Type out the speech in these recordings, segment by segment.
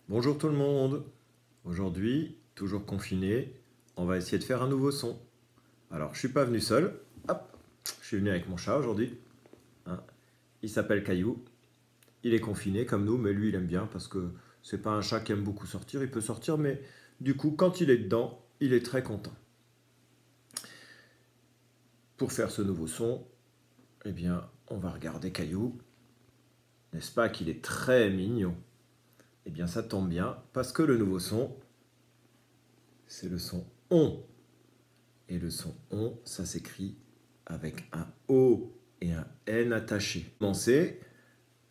Bonjour tout le monde. Aujourd'hui, toujours confiné, on va essayer de faire un nouveau son. Alors, je suis pas venu seul. Hop, je suis venu avec mon chat aujourd'hui. Hein. Il s'appelle Caillou. Il est confiné comme nous, mais lui, il aime bien parce que c'est pas un chat qui aime beaucoup sortir. Il peut sortir, mais du coup, quand il est dedans, il est très content. Pour faire ce nouveau son, eh bien, on va regarder Caillou. N'est-ce pas qu'il est très mignon? Eh bien, ça tombe bien parce que le nouveau son, c'est le son on. Et le son on, ça s'écrit avec un O et un N attaché. Commencer,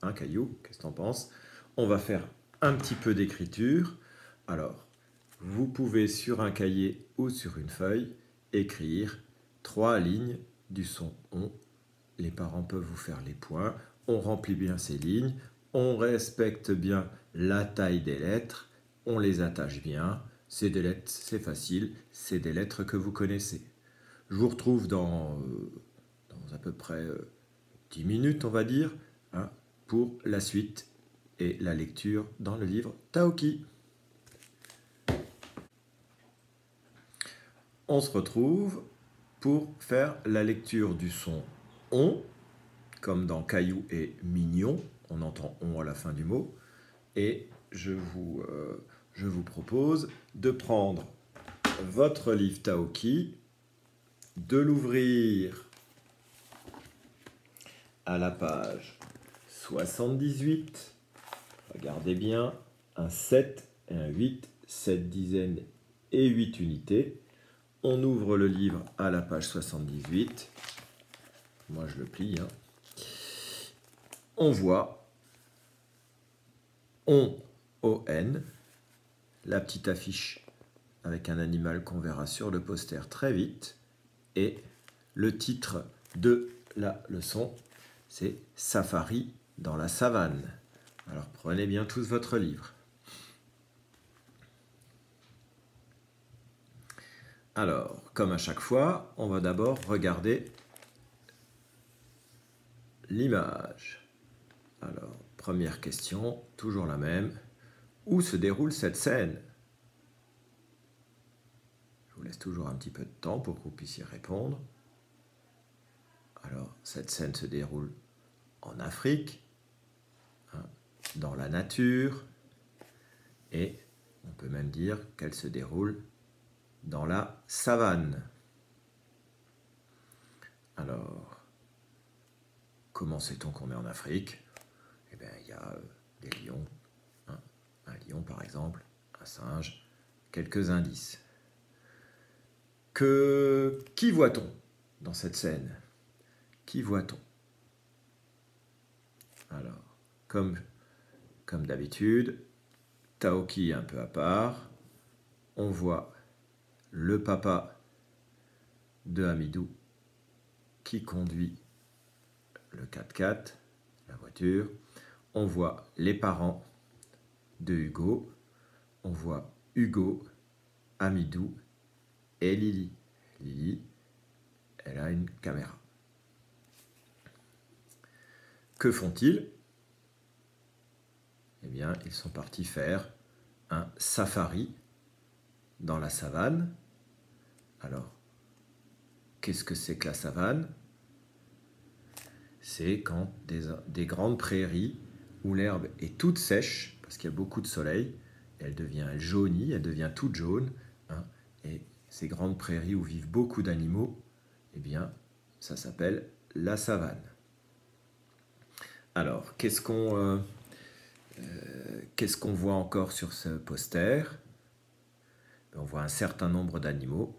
un Caillou, qu'est-ce que t'en penses? On va faire un petit peu d'écriture. Alors, vous pouvez sur un cahier ou sur une feuille écrire 3 lignes du son on. Les parents peuvent vous faire les points. On remplit bien ces lignes. On respecte bien la taille des lettres. On les attache bien. C'est des lettres, c'est facile. C'est des lettres que vous connaissez. Je vous retrouve dans à peu près 10 minutes, on va dire, hein, pour la suite et la lecture dans le livre Taoki. On se retrouve pour faire la lecture du son on, comme dans Caillou et Mignon, on entend on à la fin du mot, et je vous propose de prendre votre livre Taoki, de l'ouvrir à la page 78. Regardez bien, un 7 et un 8, 7 dizaines et 8 unités. On ouvre le livre à la page 78. Moi, je le plie. Hein. On voit ON, la petite affiche avec un animal qu'on verra sur le poster très vite. Et le titre de la leçon, c'est Safari dans la savane. Alors prenez bien tous votre livre. Alors, comme à chaque fois, on va d'abord regarder l'image. Alors, première question, toujours la même. Où se déroule cette scène? Je vous laisse toujours un petit peu de temps pour que vous puissiez répondre. Alors, cette scène se déroule en Afrique, hein, dans la nature, et on peut même dire qu'elle se déroule dans la savane. Alors, comment sait-on qu'on est en Afrique? Eh bien, il y a des lions, hein, un lion par exemple, un singe, quelques indices. Qui voit-on dans cette scène? Qui voit-on? Alors, comme d'habitude, Taoki un peu à part, on voit le papa de Hamidou qui conduit le 4x4, la voiture. On voit les parents de Hugo. On voit Hugo, Hamidou et Lily. Lily, elle a une caméra. Que font-ils? Eh bien, ils sont partis faire un safari dans la savane. Alors, qu'est-ce que c'est que la savane? C'est quand des grandes prairies où l'herbe est toute sèche, parce qu'il y a beaucoup de soleil, elle jaunit, elle devient toute jaune, hein, et ces grandes prairies où vivent beaucoup d'animaux, eh bien, ça s'appelle la savane. Alors, qu'est-ce qu'on voit encore sur ce poster? On voit un certain nombre d'animaux.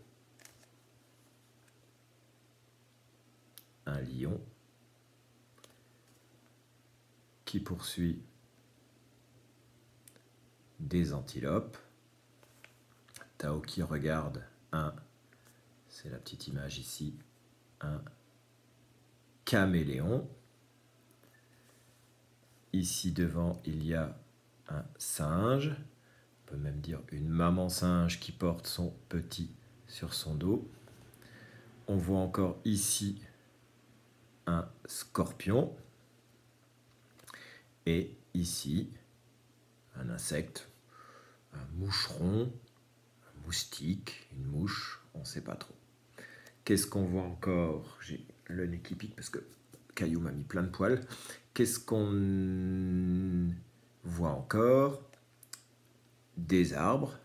Un lion qui poursuit des antilopes. Taoki regarde c'est la petite image ici, un caméléon. Ici devant, il y a un singe, on peut même dire une maman singe qui porte son petit sur son dos. On voit encore ici un scorpion et ici un insecte. un moucheron, un moustique, une mouche, on ne sait pas trop. Qu'est-ce qu'on voit encore? J'ai le nez qui pique parce que Caillou m'a mis plein de poils. Qu'est-ce qu'on voit encore? Des arbres.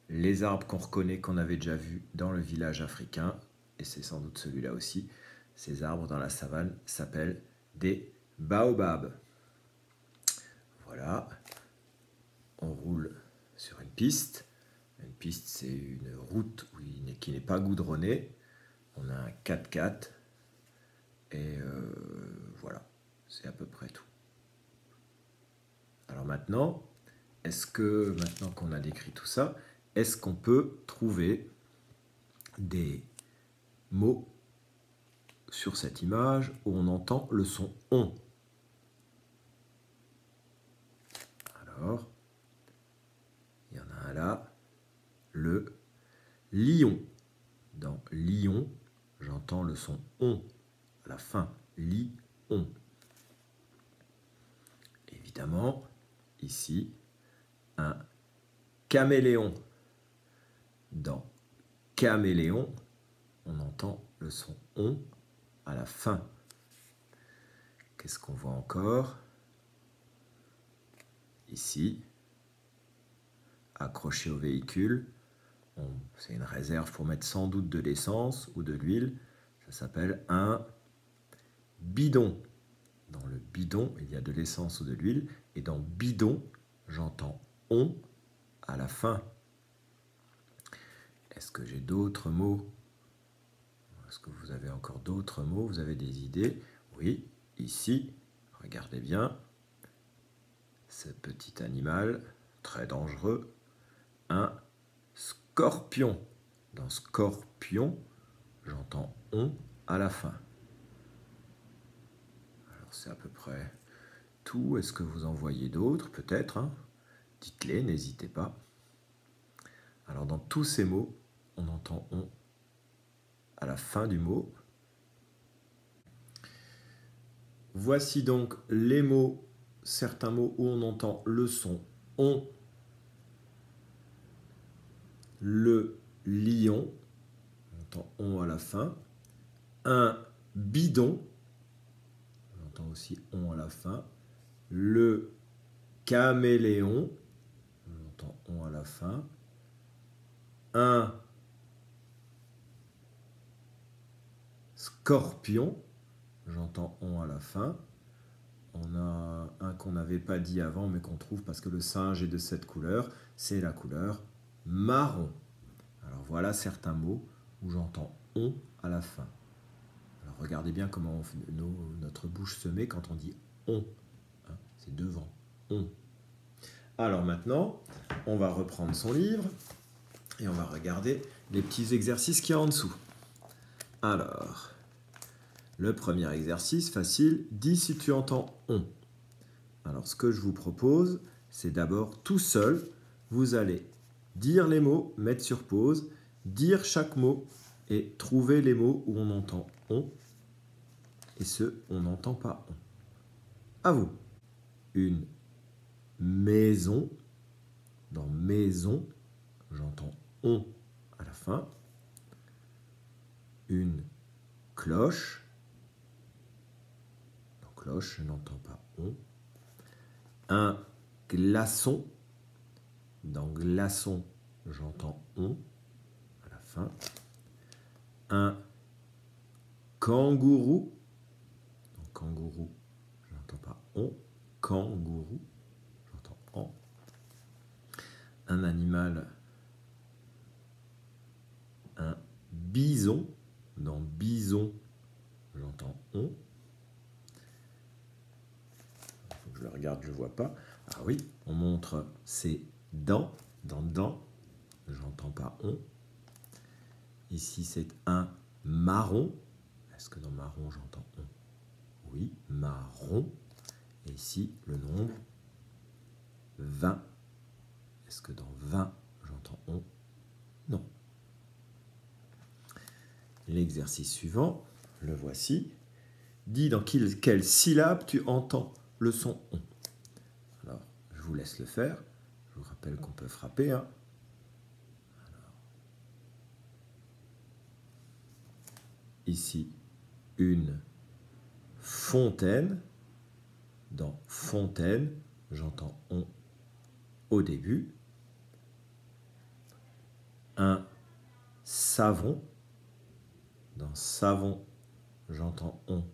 Les arbres qu'on reconnaît, qu'on avait déjà vus dans le village africain, et c'est sans doute celui-là aussi. Ces arbres dans la savane s'appellent des baobabs. Voilà. On roule sur une piste. Une piste, c'est une route qui n'est pas goudronnée. On a un 4x4. Et voilà, c'est à peu près tout. Alors maintenant, maintenant qu'on a décrit tout ça, est-ce qu'on peut trouver des mots sur cette image où on entend le son « on ». Alors, il y en a un là, le lion. Dans lion, j'entends le son « on » à la fin, li-on. Évidemment, ici, un caméléon. Dans caméléon, on entend le son « on » à la fin. Qu'est-ce qu'on voit encore? Ici, accroché au véhicule, c'est une réserve pour mettre sans doute de l'essence ou de l'huile. Ça s'appelle un bidon. Dans le bidon, il y a de l'essence ou de l'huile. Et dans bidon, j'entends « on » à la fin. Est-ce que j'ai d'autres mots? Est-ce que vous avez encore d'autres mots? Vous avez des idées? Oui, ici, regardez bien. Ce petit animal, très dangereux, un scorpion. Dans scorpion, j'entends « on » à la fin. Alors c'est à peu près tout. Est-ce que vous en voyez d'autres? Peut-être, hein? Dites-les, n'hésitez pas. Alors dans tous ces mots, on entend « on » à la fin du mot. Voici donc les mots, certains mots où on entend le son « on ». Le lion, on entend « on » à la fin. Un bidon, on entend aussi « on » à la fin. Le caméléon, on entend « on » à la fin. Un scorpion, j'entends « on » à la fin. On a un qu'on n'avait pas dit avant, mais qu'on trouve parce que le singe est de cette couleur, c'est la couleur marron. Alors voilà certains mots où j'entends « on » à la fin. Alors regardez bien comment notre bouche se met quand on dit « on ». Hein, c'est devant, « on ». Alors maintenant, on va reprendre son livre et on va regarder les petits exercices qu'il y a en dessous. Alors, le premier exercice, facile, dis si tu entends « on ». Alors, ce que je vous propose, c'est d'abord tout seul, vous allez dire les mots, mettre sur pause, dire chaque mot et trouver les mots où on entend « on » et ceux où on n'entend pas « on ». À vous. Une maison. Dans maison, j'entends « on » à la fin. Une cloche. Dans cloche, je n'entends pas « on ». Un glaçon. Dans glaçon, j'entends « on » à la fin. Un kangourou. Dans kangourou, je n'entends pas « on ». Kangourou, j'entends « en ». Un animal, un bison. Dans bison, j'entends « on ». Il faut que je le regarde, je ne vois pas. Ah oui, on montre ses dents. Dans dents, j'entends pas « on ». Ici, c'est un marron. Est-ce que dans marron, j'entends « on » ? Oui, marron. Et ici, le nombre 20. Est-ce que dans 20, j'entends « on » ? Non. L'exercice suivant, le voici. Dis dans quelle syllabe tu entends le son « on ». Alors, je vous laisse le faire. Je vous rappelle qu'on peut frapper. Hein. Ici, une fontaine. Dans fontaine, j'entends on au début. Un savon. Dans savon, j'entends on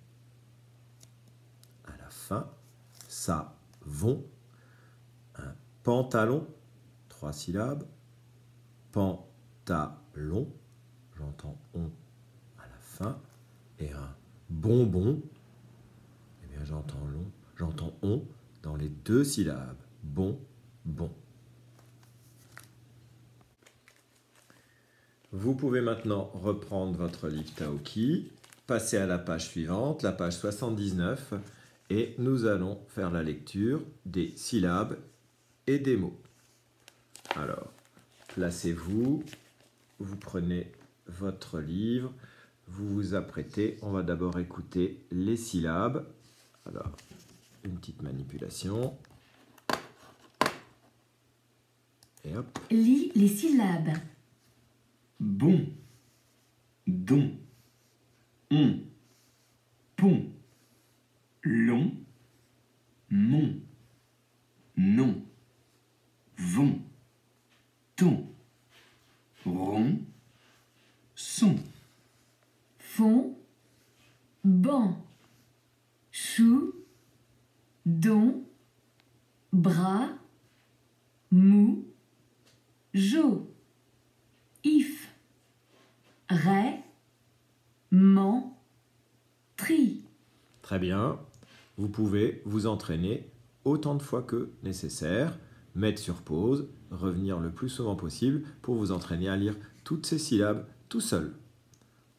à la fin. Savon. Un pantalon, 3 syllabes. Pantalon, j'entends on à la fin. Et un bonbon, eh bien j'entends on dans les 2 syllabes. Bon, bon. Vous pouvez maintenant reprendre votre livre Taoki, passer à la page suivante, la page 79, et nous allons faire la lecture des syllabes et des mots. Alors, placez-vous, vous prenez votre livre, vous vous apprêtez. On va d'abord écouter les syllabes. Alors, une petite manipulation. Et hop. Lis les syllabes. Bon, don, on, pont, long, mon, non, vont, ton, rond, son. Fond, banc, chou, don, bras, mou, jo, if, ré, ment, tri. Très bien. Vous pouvez vous entraîner autant de fois que nécessaire, mettre sur pause, revenir le plus souvent possible pour vous entraîner à lire toutes ces syllabes tout seul.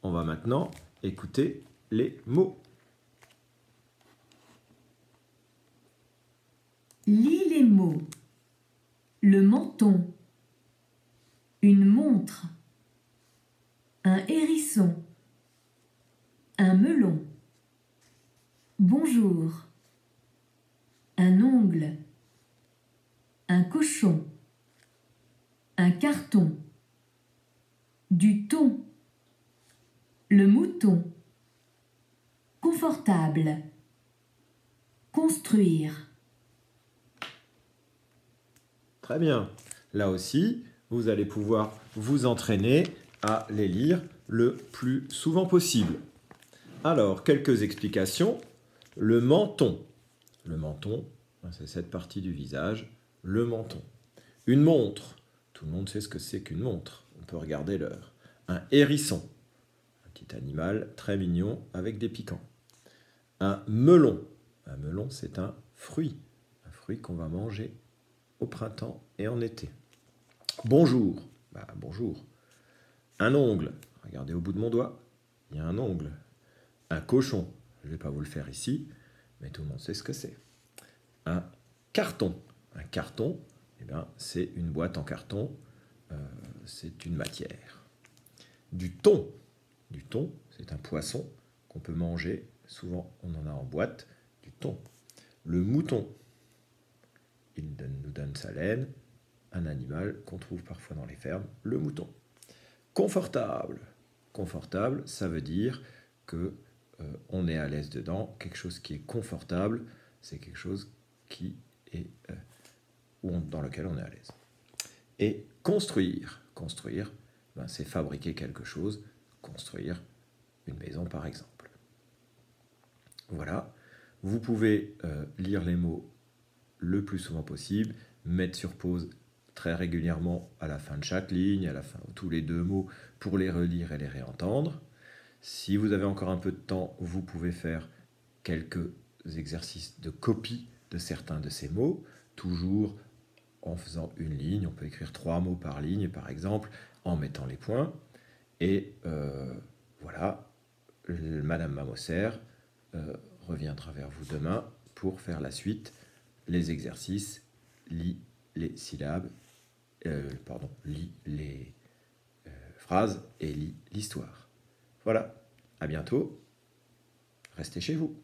On va maintenant écouter les mots. Lis les mots. Le menton. Une montre. Un hérisson. Un melon. Bonjour. Un ongle. Un cochon. Un carton. Du thon. Le mouton. Confortable. Construire. Très bien. Là aussi, vous allez pouvoir vous entraîner à les lire le plus souvent possible. Alors, quelques explications. Le menton. Le menton, c'est cette partie du visage. Le menton. Une montre. Tout le monde sait ce que c'est qu'une montre. On peut regarder l'heure. Un hérisson. Un petit animal très mignon avec des piquants. Un melon. Un melon, c'est un fruit. Un fruit qu'on va manger au printemps et en été. Bonjour. Bonjour. Un ongle. Regardez au bout de mon doigt. Il y a un ongle. Un cochon. Je ne vais pas vous le faire ici, mais tout le monde sait ce que c'est. Un carton. Un carton, eh bien, c'est une boîte en carton. C'est une matière. Du thon. Du thon, c'est un poisson qu'on peut manger. Souvent, on en a en boîte. Du thon. Le mouton. Il nous donne sa laine. Un animal qu'on trouve parfois dans les fermes. Le mouton. Confortable. Confortable, ça veut dire que on est à l'aise dedans. Quelque chose qui est confortable, c'est quelque chose qui est dans lequel on est à l'aise. Et construire. Construire, c'est fabriquer quelque chose. Construire une maison, par exemple. Voilà. Vous pouvez lire les mots le plus souvent possible, mettre sur pause très régulièrement à la fin de chaque ligne, à la fin de tous les 2 mots pour les relire et les réentendre. Si vous avez encore un peu de temps, vous pouvez faire quelques exercices de copie de certains de ces mots, toujours en faisant une ligne. On peut écrire 3 mots par ligne, par exemple, en mettant les points. Et voilà, Madame Mamosser reviendra vers vous demain pour faire la suite, les exercices, lis les syllabes, lis les phrases et lis l'histoire. Voilà, à bientôt, restez chez vous.